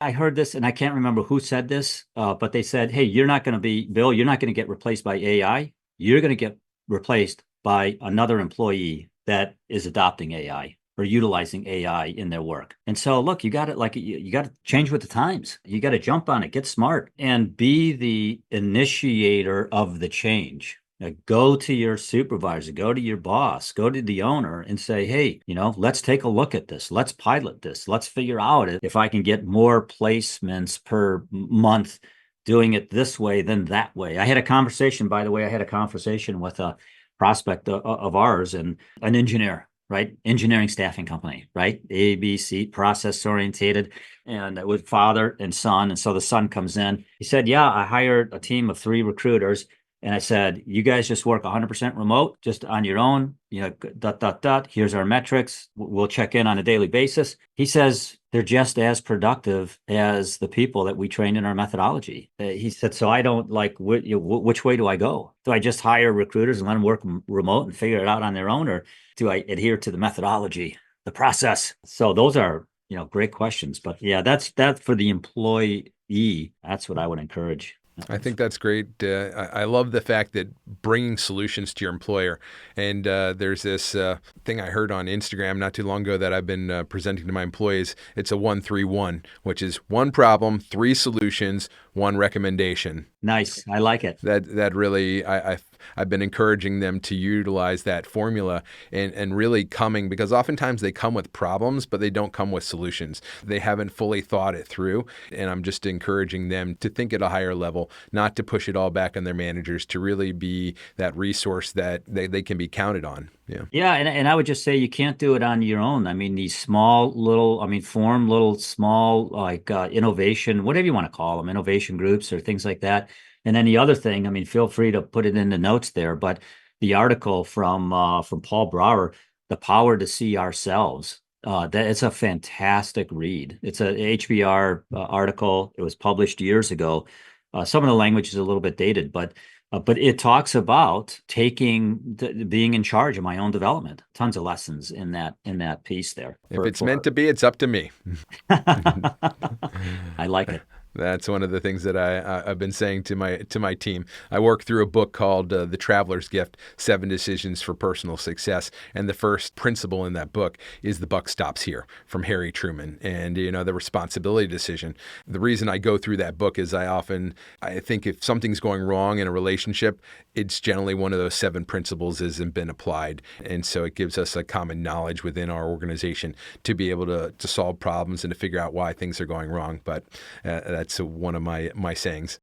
I heard this and I can't remember who said this, but they said, hey, you're not going to be, Bill, you're not going to get replaced by AI. You're going to get replaced by another employee that is adopting AI or utilizing AI in their work. And so, look, you got to you got to change with the times. You got to jump on it, get smart, and be the initiator of the change. Go to your supervisor, go to your boss, go to the owner and say, hey, let's take a look at this. Let's pilot this. Let's figure out if I can get more placements per month doing it this way than that way. I had a conversation, by the way, I had a conversation with a prospect of ours and an engineer, right? Engineering staffing company, right? ABC, process orientated, and with father and son. And so the son comes in. He said, yeah, I hired a team of 3 recruiters. And I said, you guys just work 100% remote, just on your own, dot, dot, dot. Here's our metrics. We'll check in on a daily basis. He says they're just as productive as the people that we trained in our methodology. He said, so I don't like, which way do I go? Do I just hire recruiters and let them work remote and figure it out on their own? Or do I adhere to the methodology, the process? So those are, great questions. But yeah, that's that for the employee. That's what I would encourage. I think that's great. I love the fact that bringing solutions to your employer. And there's this thing I heard on Instagram not too long ago that I've been presenting to my employees. It's a 1-3-1, which is one problem, 3 solutions, 1 recommendation. Nice. I like it. That really, I've been encouraging them to utilize that formula and really coming, because oftentimes they come with problems, but they don't come with solutions. They haven't fully thought it through. And I'm just encouraging them to think at a higher level, not to push it all back on their managers, to really be that resource that they can be counted on. Yeah. Yeah, and I would just say you can't do it on your own. I mean, these small little, I mean, form little small like innovation, whatever you want to call them, innovation groups or things like that. And then the other thing, I mean, feel free to put it in the notes there, but the article from Paul Brower, "The Power to See Ourselves," that it's a fantastic read. It's a HBR article. It was published years ago. Some of the language is a little bit dated, but it talks about being in charge of my own development. Tons of lessons in that piece there. If it's meant to be, it's up to me. I like it. That's one of the things that I've been saying to my team. I work through a book called The Traveler's Gift: 7 Decisions for Personal Success, and the first principle in that book is "the buck stops here," from Harry Truman, and the responsibility decision. The reason I go through that book is I think if something's going wrong in a relationship, it's generally one of those 7 principles hasn't been applied, and so it gives us a common knowledge within our organization to be able to solve problems and to figure out why things are going wrong. But that's one of my sayings.